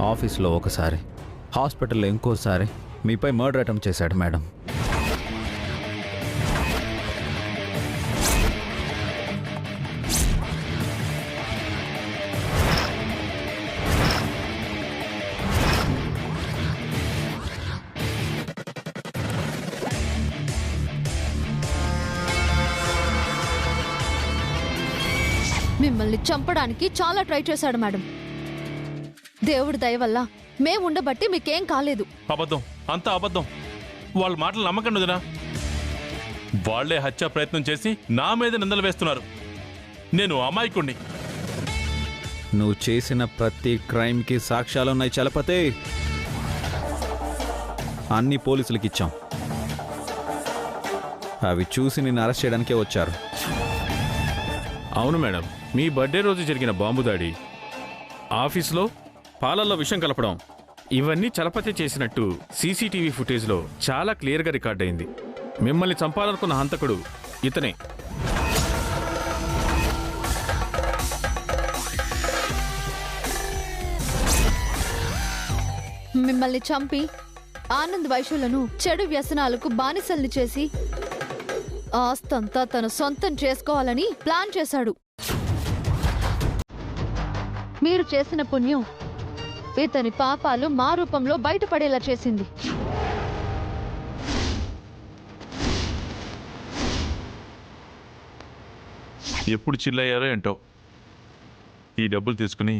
ఆఫీస్లో ఒకసారి, హాస్పిటల్లో ఇంకోసారి మీపై మర్డర్ అటెంప్ట్ చేశాడు మేడం. మిమ్మల్ని చంపడానికి చాలా ట్రై చేశాడు మేడం. దేవుడి దయ వల్ల మేము ఉండబట్టి మీకేం కాలేదు. అబద్ధం, అంతా అబద్ధం. వాళ్ళ మాటలు నమ్మకండి వదినా. వాళ్లే హత్య ప్రయత్నం చేసి నా మీద నిందలు వేస్తున్నారు. నేను అమాయకుణ్ణి. నువ్వు చేసిన ప్రతి క్రైమ్కి సాక్ష్యాలున్నాయి చలపతి. అన్ని పోలీసులకి ఇచ్చాం. అవి చూసి నిన్ను అరెస్ట్ చేయడానికే వచ్చారు. అవును మేడం, మీ బర్త్డే రోజు జరిగిన బాంబు దాడి, ఆఫీస్లో పాలల్లో విషం కలపడం, ఇవన్నీ చలపతి చేసినట్టు సీసీటీవీ ఫుటేజ్లో చాలా క్లియర్గా రికార్డ్ అయింది. మిమ్మల్ని చంపాలనుకున్న హంతకుడు ఇతనే. మిమ్మల్ని చంపి ఆనంద్ వైశ్యులను చెడు వ్యసనాలకు బానిసల్ని చేసి ఆస్తంతా తన సొంతం చేసుకోవాలని ప్లాన్ చేశాడు. మీరు చేసిన పుణ్యం ఇతని పాపాలు మా రూపంలో బయటపడేలా చేసింది. ఎప్పుడు చిల్లయ్యారో ఏంటో. ఈ డబ్బులు తీసుకుని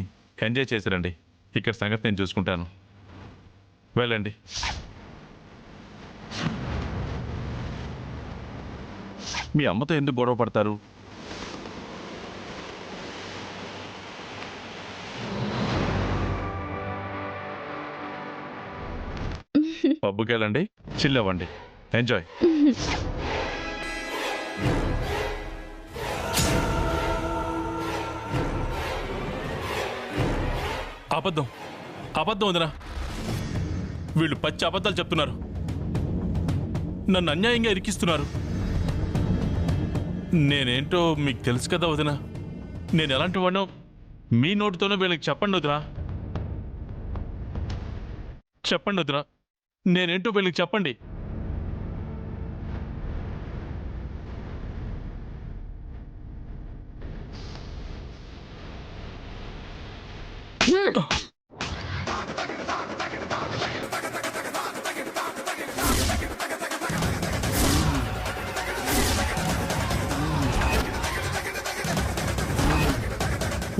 ఎంజాయ్ చేశారండి. ఇక్కడ సంగతి నేను చూసుకుంటాను. వెళ్ళండి. మీ అమ్మతో ఎందుకు గొడవ పడతారు? పబ్బుకి వెళ్ళండి, చిల్ అవ్వండి, ఎంజాయ్. అబద్ధం, అబద్ధం వదినా. వీళ్ళు పచ్చి అబద్ధాలు చెప్తున్నారు. నన్ను అన్యాయంగా ఇరికిస్తున్నారు. నేనేంటో మీకు తెలుసు కదా వదినా. నేను ఎలాంటి వాడినో మీ నోటితోనే వీళ్ళకి చెప్పండి వదినా. చెప్పండి వదినా, నేనేంటో వీళ్ళకి చెప్పండి.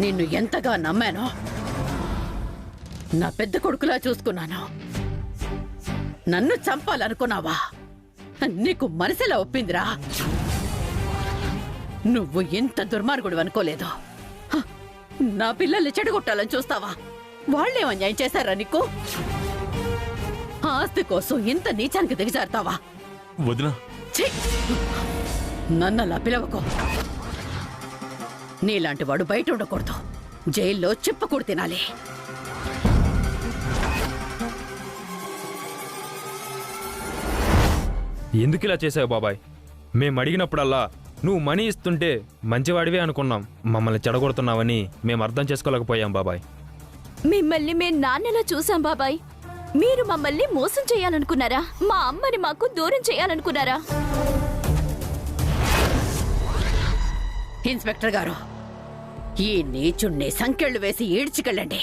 నిన్ను ఎంతగా నమ్మానో, నా పెద్ద కొడుకులా చూసుకున్నాను. నన్ను చంపాలనుకున్నావా? నీకు మనసులా ఒప్పిందిరా. నువ్వు ఇంత దుర్మార్గుడు అనుకోలేదు. నా పిల్లల్ని చెడగొట్టాలని చూస్తావా? వాళ్ళేం అన్యాయం చేశారా నీకు? ఆస్తి కోసం ఇంత నీచానికి దిగజారుతావా? వదినా, నన్నలా పిలవకో. నీలాంటి వాడు బయట ఉండకూడదు. జైల్లో చిప్పకూడు తినాలి. ఎందుకు ఇలా చేసావు బాబాయ్? మేము అడిగినప్పుడల్లా నువ్వు మనీ ఇస్తుంటే మంచివాడివే అనుకున్నాం. మమ్మల్ని చెడగొడుతున్నావని మేము అర్థం చేసుకోలేకపోయాం బాబాయ్. మిమ్మల్ని మేము నాన్నలా చూసాం బాబాయ్. మీరు మమ్మల్ని మోసం చేయాలనుకున్నారా? మా అమ్మని మాకు దూరం చేయాలనుకున్నారా? ఇన్స్పెక్టర్ గారు, ఈ నీచుణ్ణి సంకెళ్ళు వేసి ఈడ్చికెళ్ళండి.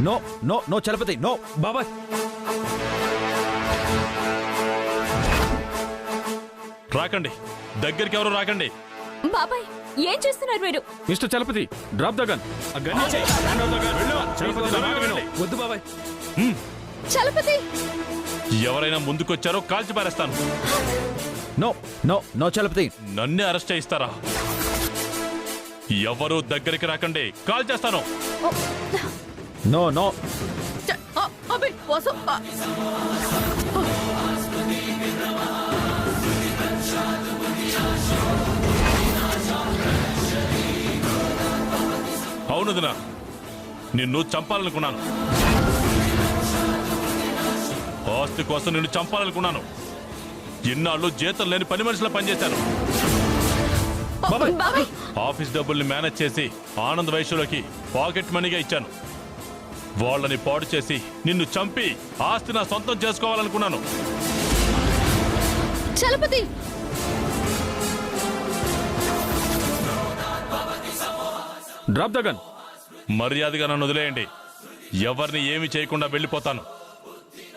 No no no Chalapathi, no బాబాయ్. రాకండి, దగ్గరికి ఎవరు రాకండి. బాబాయ్ ఏం చేస్తున్నారు మీరు? Mister Chalapathi, drop the gun. వద్దు బాబాయ్. చలపతి, ఎవరైనా ముందుకొచ్చారో కాల్చి పారేస్తాను. No no no Chalapathi. నన్నే అరెస్ట్ చేయిస్తారా? ఎవరు దగ్గరికి రాకండి, కాల్ చేస్తాను. No no. అవును వదినా, నిన్ను చంపాలనుకున్నాను. ఆస్తి కోసం నిన్ను చంపాలనుకున్నాను. ఇన్నాళ్ళు జీతం లేని పని మనుషుల పనిచేశాను. బాబాయ్ ఆఫీస్ డబ్బుల్ని మేనేజ్ చేసి ఆనంద్ వైశ్యులకి పాకెట్ మనీగా ఇచ్చాను. వాళ్ళని పాడు చేసి నిన్ను చంపి ఆస్తి నా సొంతం చేసుకోవాలనుకున్నాను. Chalapathi drop the gun. మర్యాదగా నన్ను వదిలేయండి. ఎవరిని ఏమీ చేయకుండా వెళ్ళిపోతాను,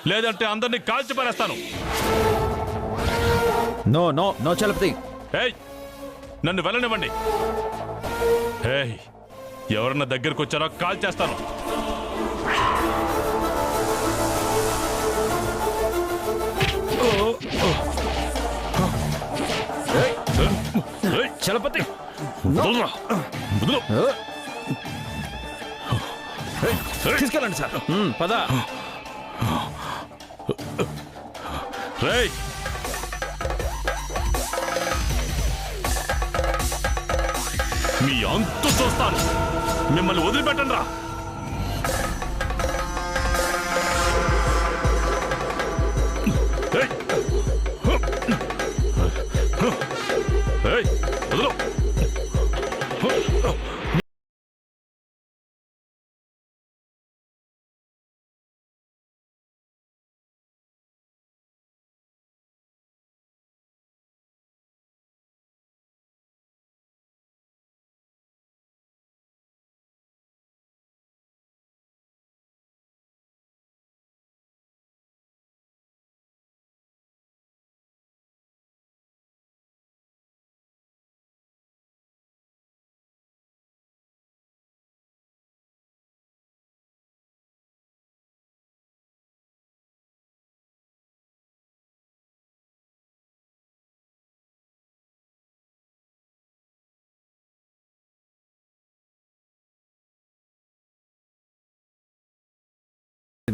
లేదంటే అందరినీ కాల్చి పారేస్తాను. No no no Chalapathi. ఏయ్, నన్ను వెళ్ళనివ్వండి. ఏయ్, ఎవరన్నా దగ్గరకు వచ్చారో కాల్ చేస్తాను. చలపతి వదలరా, వదలు. తీసుకెళ్ళండి సార్. పద. రేయ్, మీ అంతు చూస్తాను. మిమ్మల్ని వదిలిపెట్టండి రా. వదలు.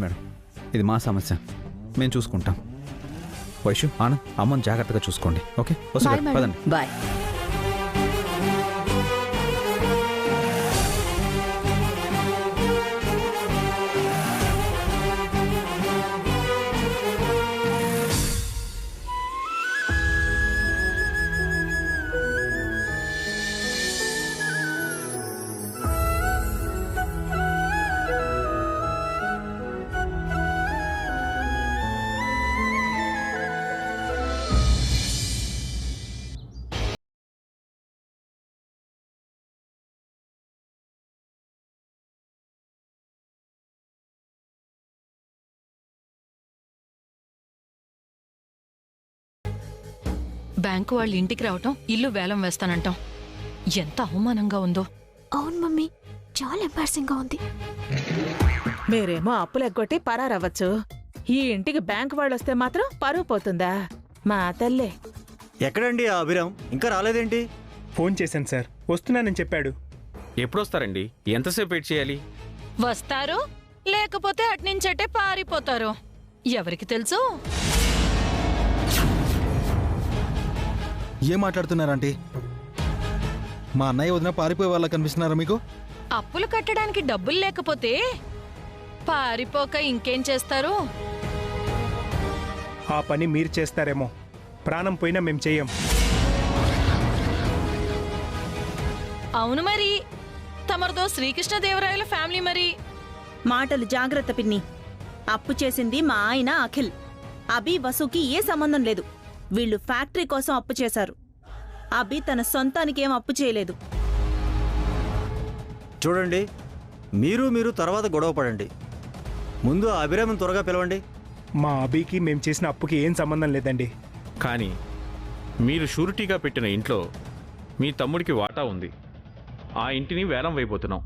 మేడం, ఇది మా సమస్య, మేము చూసుకుంటాం. వైషు, ఆనంద్, అమ్మని జాగ్రత్తగా చూసుకోండి. Okay, Bye, madam. పదండి. బాయ్. బ్యాంకు వాళ్ళు ఇంటికి రావటం, ఇల్లు వేలం వేస్తానంటాం. ఎంత అవమానంగా ఉందో. అవును మమ్మీ, చాలా ఎంబారసింగ్ గా ఉంది. మీరేమో అప్పులు ఎగ్గొట్టి పరారవ్వచ్చు. ఈ ఇంటికి బ్యాంక్ వాళ్ళు వస్తే మాత్రం పరువు పోతుందా? మా తల్లే. ఎక్కడండి ఆ అభిరామ్? ఇంకా రాలేదేంటి? ఫోన్ చేశాను సార్, వస్తున్నానని చెప్పాడు. ఎప్పుడొస్తారండి? ఎంతసేపు వెయిట్ చేయాలి? వస్తారు, లేకపోతే అట్నుంచటే పారిపోతారు. ఎవరికి తెలుసు? ఏం మాట్లాడుతున్నారంటీ? మా అన్నయ్య వదిన పారిపోయే వాళ్ళ కనిపిస్తున్నారా మీకు? అప్పులు కట్టడానికి డబ్బులు లేకపోతే పారిపోక ఇంకేం చేస్తారు? ఆ పని మీరు చేస్తారేమో, ప్రాణం పోయినా మేం చెయ్యం. అవును మరి, తమరిదో శ్రీకృష్ణదేవరాయల ఫ్యామిలీ మరి. మాటలు జాగ్రత్త పిన్ని. అప్పు చేసింది మా ఆయన అఖిల్. అభి వసుకి ఏ సంబంధం లేదు. వీళ్ళు ఫ్యాక్టరీ కోసం అప్పు చేశారు. అభి తన సొంతానికేం అప్పు చేయలేదు. చూడండి, మీరు తర్వాత గొడవ పడండి. ముందు ఆ అభిరామం త్వరగా పిలవండి. మా అభికి మేం చేసిన అప్పుకి ఏం సంబంధం లేదండి. కానీ మీరు షూరిటీగా పెట్టిన ఇంట్లో మీ తమ్ముడికి వాటా ఉంది. ఆ ఇంటిని వేలం వేయబోతున్నాం.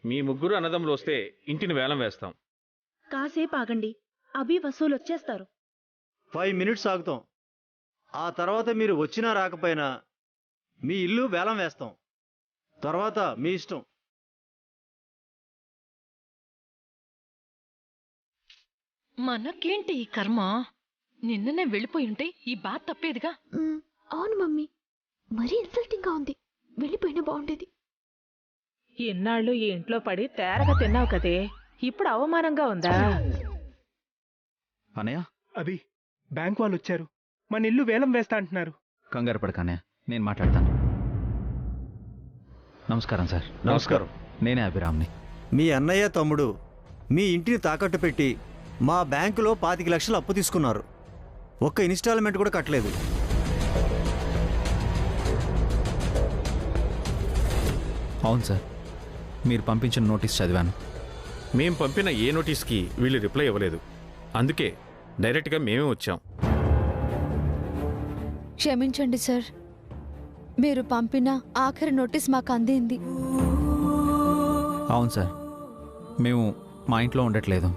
మీ ముగ్గురు అన్నదమ్ములు వస్తే ఇంటిని వేలం వేస్తాం. కాసేపు ఆగండి, అభి వసూలు వచ్చేస్తారు. 5 minutes ఆగుతాం. ఆ తర్వాత మీరు వచ్చినా రాకపోయినా మీ ఇల్లు వేలం వేస్తాం. తర్వాత మీ ఇష్టం. మనకేంటి ఈ కర్మ? నిన్ననే వెళ్ళిపోయి ఉంటే ఈ బాధ తప్పేదిగా. అవును మమ్మీ, మరీ ఇన్సల్టింగ్ గా ఉంది. వెళ్ళిపోయినా బాగుండేది. ఇన్నాళ్ళు ఈ ఇంట్లో పడి తేరగా తిన్నావు కదే, ఇప్పుడు అవమానంగా ఉందా? అనయ్య అభి, బ్యాంక్ వాళ్ళు వచ్చారు. మన ఇల్లు వేలం వేస్తా అంటున్నారు. కంగారు పడకన్నయ్య, నేను మాట్లాడతాను. నమస్కారం సార్. నమస్కారం. నేనే అభిరామ్ని. మీ అన్నయ్య తమ్ముడు మీ ఇంటిని తాకట్టు పెట్టి మా బ్యాంకులో 25 లక్షలు అప్పు తీసుకున్నారు. ఒక్క ఇన్స్టాల్మెంట్ కూడా కట్టలేదు. అవును సార్, మీరు పంపించిన నోటీస్ చదివాను. మేం పంపిన ఏ నోటీస్కి వీళ్ళు రిప్లై ఇవ్వలేదు. అందుకే డైరెక్ట్గా మేమే వచ్చాం. క్షమించండి సార్, మీరు పంపిన ఆఖరి నోటీస్ మాకు అందింది. అవును సార్, మేము మా ఇంట్లో ఉండట్లేదు,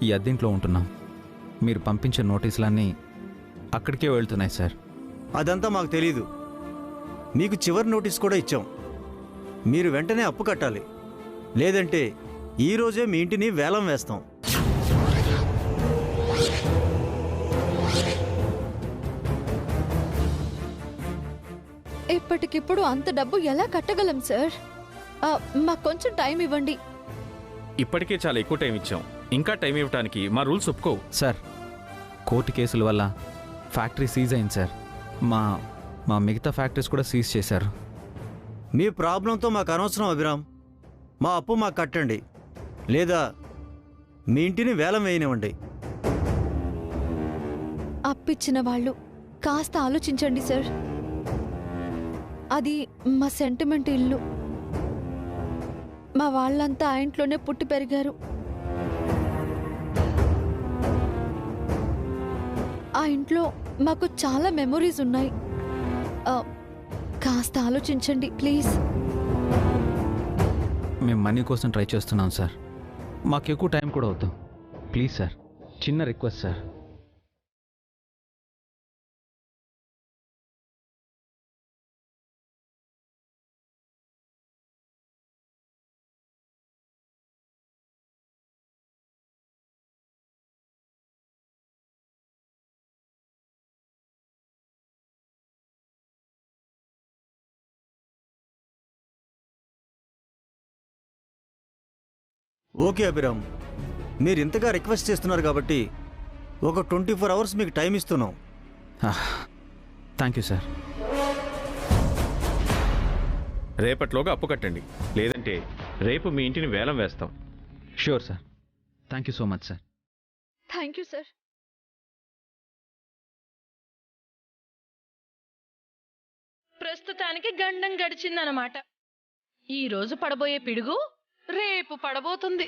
ఈ అద్దెంట్లో ఉంటున్నాం. మీరు పంపించిన నోటీసులన్నీ అక్కడికే వెళ్తున్నాయి సార్. అదంతా మాకు తెలీదు. మీకు చివరి నోటీస్ కూడా ఇచ్చాం. మీరు వెంటనే అప్పు కట్టాలి, లేదంటే ఈరోజే మీ ఇంటిని వేలం వేస్తాం. ఇప్పటికిప్పుడు అంత డబ్బు ఎలా కట్టగలం సార్? మాకు కొంచెం టైం ఇవ్వండి. ఇప్పటికే చాలా ఎక్కువ టైం ఇచ్చాం. ఇంకా టైం ఇవ్వడానికి మా రూల్స్ ఒప్పుకోవు. సార్, కోర్టు కేసుల వల్ల ఫ్యాక్టరీ సీజ్ అయింది సార్. మా మా మిగతా ఫ్యాక్టరీస్ కూడా సీజ్ చేశారు. మీ ప్రాబ్లంతో మాకు అనవసరం అభిరామ్. మా అప్పు మాకు కట్టండి, లేదా మీ ఇంటిని వేలం వేయనివ్వండి. అప్పిచ్చిన వాళ్ళు కాస్త ఆలోచించండి సార్. అది మా సెంటిమెంట్ ఇల్లు. మా వాళ్ళంతా ఆ ఇంట్లోనే పుట్టి పెరిగారు. ఆ ఇంట్లో మాకు చాలా మెమొరీస్ ఉన్నాయి. కాస్త ఆలోచించండి ప్లీజ్. మేము మనీ కోసం ట్రై చేస్తున్నాం సార్. మాకు ఎక్కువ టైం కూడా వద్దు ప్లీజ్ సార్. చిన్న రిక్వెస్ట్ సార్. ఓకే అభిరామ్, మీరు ఇంతగా రిక్వెస్ట్ చేస్తున్నారు కాబట్టి ఒక 24 అవర్స్ మీకు టైం ఇస్తున్నాం. Thank you sir. రేపట్లోగా అప్పు కట్టండి, లేదంటే రేపు మీ ఇంటిని వేలం వేస్తాం. Sure sir. Thank you so much sir. Thank you sir. ప్రస్తుతానికి గండం గడిచిందన్నమాట. ఈ రోజు పడబోయే పిడుగు రేపు పడబోతుంది.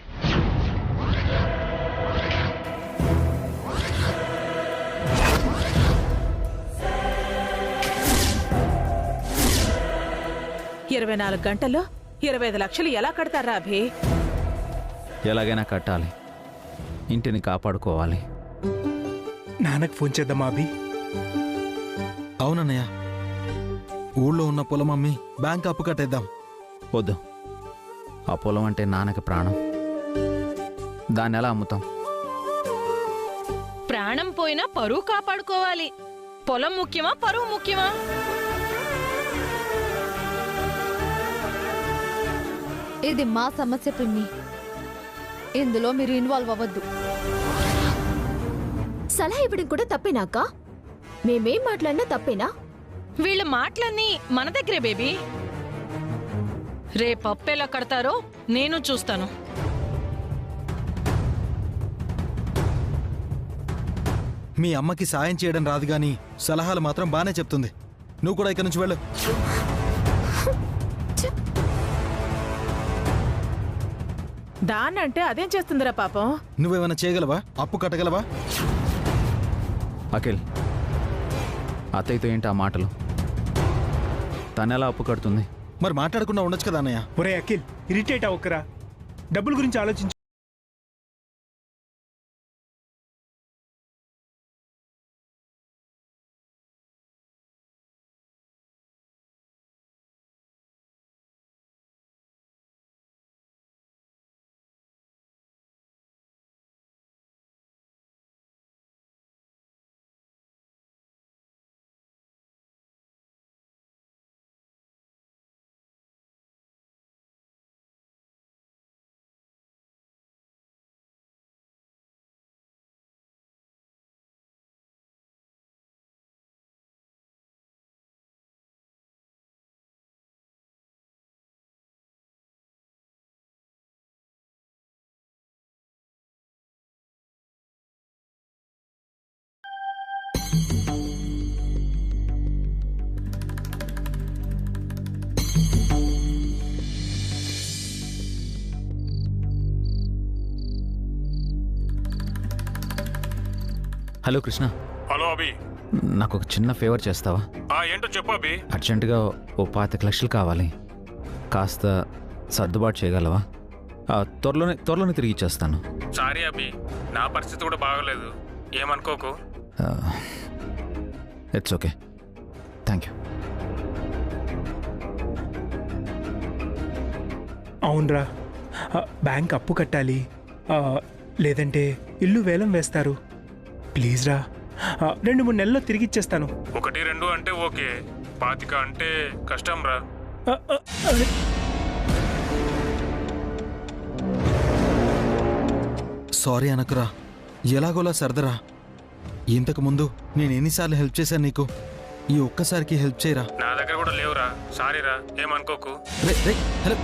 ఇరవై 24 గంటల్లో 25 లక్షలు ఎలా కడతారా అభి? ఎలాగైనా కట్టాలి, ఇంటిని కాపాడుకోవాలి. నాన్నకు ఫోన్ చేద్దామా అభి? అవునన్నయ్య, ఊళ్ళో ఉన్న పొలం అమ్మి బ్యాంక్ అప్పు కట్టేద్దాం. వద్దు, ఆ పొలం అంటే నాన్నకి ప్రాణం. దాన్ని ఎలా అమ్ముతాం? ప్రాణం పోయినా పరువు కాపాడుకోవాలి. పొలం ముఖ్యమా, పరువు ముఖ్యమా? ఇది మా సమస్య పిన్ని, ఇందులో మీరు ఇన్వాల్వ్ అవ్వద్దు. సలహా ఇవ్వడం కూడా తప్పేనాక? మేమేం మాట్లాడినా తప్పేనా? వీళ్ళ మాటలన్నీ మన దగ్గరే బేబీ. రేపు అప్పెలా కడతారో నేను చూస్తాను. మీ అమ్మకి సాయం చేయడం రాదు గాని సలహాలు మాత్రం బానే చెప్తుంది. నువ్వు కూడా ఇక్కడి నుంచి వెళ్ళు. దాన్నంటే అదేం చేస్తుందిరా పాపం? నువ్వేమైనా చేయగలవా? అప్పు కట్టగలవా? అఖిల్, అత్తయ్యతో ఏంటి ఆ మాటలు? తనెలా అప్పు కడుతుంది? మరి మాట్లాడకుండా ఉండొచ్చు కదా అన్నయ్య. ఒరే అఖిల్, ఇరిటేట్ అవ్వకరా. డబ్బుల గురించి ఆలోచించు. హలో కృష్ణ. హలో అభి. నాకు ఒక చిన్న ఫేవర్ చేస్తావా? ఏంటో చెప్పు అభి. అర్జెంటుగా ఓ 25 లక్షలు కావాలి. కాస్త సర్దుబాటు చేయగలవా? త్వరలోనే తిరిగి ఇచ్చేస్తాను. సారీ అభి, నా పరిస్థితి కూడా బాగలేదు, ఏమనుకోకు. It's okay, thank you. అవునరా, బ్యాంక్ అప్పు కట్టాలి, లేదంటే ఇల్లు వేలం వేస్తారు. ప్లీజ్ రా, 2-3 నెలల్లో తిరిగి ఇచ్చేస్తాను. 1-2 అంటే ఓకే, 25 అంటే కష్టం రా. సారీ అనకురా, ఎలాగోలా సర్దరా. ఇంతకుముందు నేను ఎన్నిసార్లు హెల్ప్ చేశాను నీకు, ఈ ఒక్కసారికి హెల్ప్ చేయరా. నా దగ్గర కూడా లేవురా, సారీరా, ఏమనుకోకు. హలో.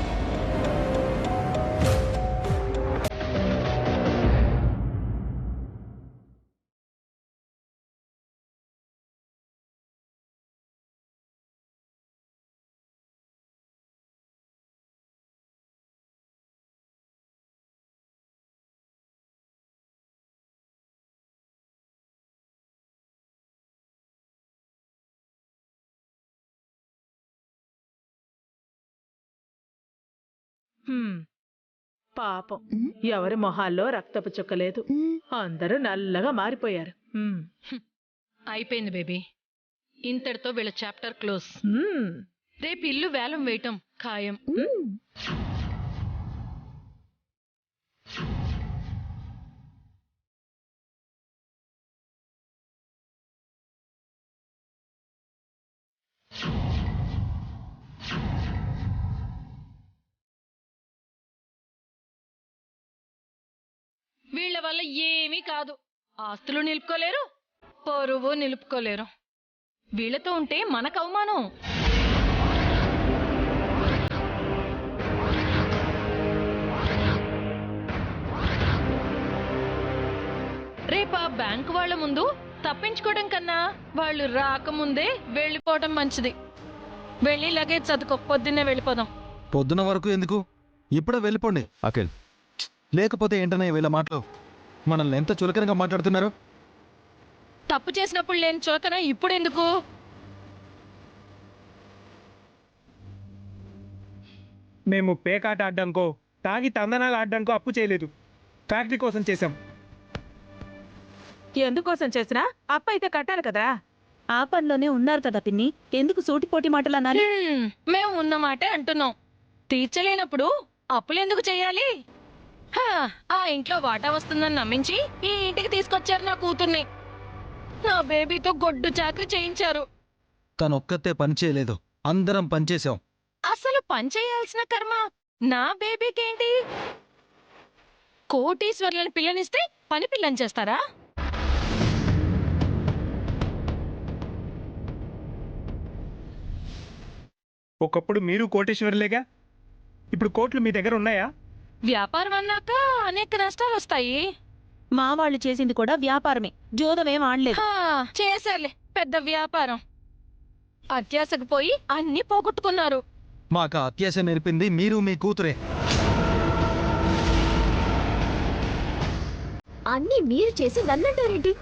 పాపం, ఎవరి మొహాల్లో రక్తపు చుక్కలేదు, అందరూ నల్లగా మారిపోయారు. అయిపోయింది బేబీ, ఇంతటితో వీళ్ళ చాప్టర్ క్లోజ్. రేపు ఇల్లు వేలం వేయటం ఖాయం. వీళ్ళ వల్ల ఏమీ కాదు. ఆస్తులు నిలుపుకోలేరు, పరువు నిలుపుకోలేరు. వీళ్ళతో ఉంటే మనకు అవమానం. రేపా బ్యాంకు వాళ్ళ ముందు తప్పించుకోవడం కన్నా వాళ్ళు రాకముందే వెళ్ళిపోవడం మంచిది. వెళ్ళి లగేజ్ చదువుకో, పొద్దున్నే వెళ్ళిపోదాం. పొద్దున వరకు ఎందుకు, ఇప్పుడే వెళ్ళిపోండి. అఖిల్, లేకపోతే ఏంటనే వీళ్ళ మాటలు, మనల్ని ఎంత చులకనగా మాట్లాడుతున్నారు. తప్పు చేసినప్పుడు లేని చులకన ఇప్పుడెందుకు? మేము పేకాట ఆడ్డానికో తాగి తందనాలు ఆడ్డానికో అప్పు చేయలేదు, ఫ్యాక్టరీ కోసం చేశాం. ఎందుకోసం చేసినా అప్పు అయితే కట్టాలి కదా. ఆ పనిలోనే ఉన్నారు కదా పిన్ని, ఎందుకు సూటిపోటి మాటలు అన్నారు? మేము ఉన్న మాటే అంటున్నాం. తీర్చలేనప్పుడు అప్పులెందుకు చేయాలి? ఆ ఇంట్లో వాటా వస్తుందని నమ్మించి ఈ ఇంటికి తీసుకొచ్చారు నా కూతుర్ని. నా బేబీతో గొడ్డు చాకరీ చేయించారు. తనొక్కతే పని చేయలేదు, అందరం పనిచేశాం. అసలు పని చేయాల్సిన కర్మ నా బేబీకేంటి? కోటీశ్వర్లని పిల్లనిస్తే పని పిల్లని చేస్తారా? ఒకప్పుడు మీరు కోటేశ్వరులేగా, ఇప్పుడు కోట్లు మీ దగ్గర ఉన్నాయా? వ్యాపారం అన్నాక అనేక నష్టాలు వస్తాయి. మా వాళ్ళు చేసింది కూడా వ్యాపారమే, జోదమేం ఆడలేదు. చేశారులే పెద్ద వ్యాపారం. అత్యాశకు పోయి అన్ని పోగొట్టుకున్నారు. మాకు అత్యాశ నేర్పింది మీరు మీ కూతురే. అన్నీ మీరు చేసి నన్నంటారేంటి?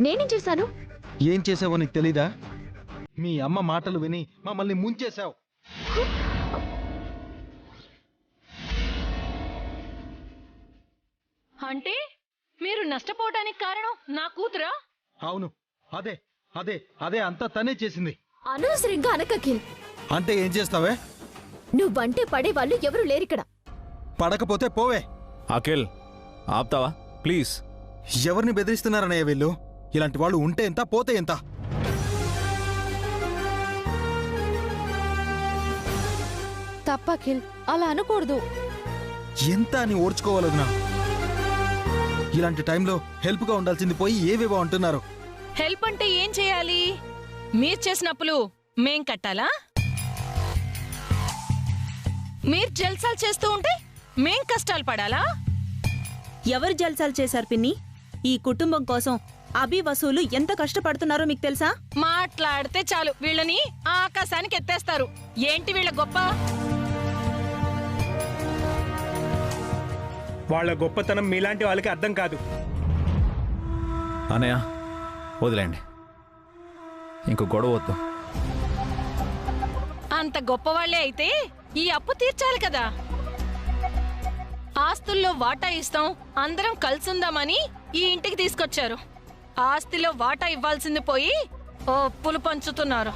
నేనేం చేశాను? ఏం చేసావో నీకు తెలీదా? మీ అమ్మ మాటలు విని మమ్మల్ని ముంచేశావు. అంటే మీరు నష్టపోవడానికి కారణం నా కూతురా? అవును, అదే అదే అదే అంతా తనే చేసింది. అనవసరంగా అనకఖిల్. అంటే ఏం చేస్తావే? నువ్వంటే పడేవాళ్ళు ఎవరు లేరిక్కడ. పడకపోతే పోవే. అఖిల్, ఆపుతావా ప్లీజ్? ఎవరిని బెదిరిస్తున్నారనే వీళ్ళు? ఇలాంటి వాళ్ళు ఉంటే ఎంత, పోతే ఎంత? తప్పఖిల్, అలా అనకూడదు. ఎంత అని ఓర్చుకోవాలన్నా? ఇలాంటి టైంలో హెల్ప్గా ఉండాల్సింది పోయి ఏవేవో అంటున్నారు. హెల్ప్ అంటే ఏం చేయాలి? మీరు చేసిన అప్పులు మేం కట్టాలా? మీరు జల్సాలు చేస్తూ ఉంటే మేం కష్టాలు పడాలా? ఎవరు జల్సాలు చేశారు పిన్ని? ఈ కుటుంబం కోసం అభి వసూలు ఎంత కష్టపడుతున్నారో మీకు తెలుసా? మాట్లాడితే చాలు వీళ్ళని ఆకాశానికి ఎత్తేస్తారు. ఏంటి వీళ్ళ గొప్ప? వాళ్ళ గొప్పతనం మీలాంటి వాళ్ళకి అర్థం కాదు. అనయ్య వదిలేండి, ఇంకో గొడవ వద్దు. అంత గొప్పవాళ్లే అయితే ఈ అప్పు తీర్చాలి కదా. ఆస్తుల్లో వాటా ఇస్తాం, అందరం కలిసుందామని ఈ ఇంటికి తీసుకొచ్చారు. ఆస్తిలో వాటా ఇవ్వాల్సింది పోయి అప్పులు పంచుతున్నారు.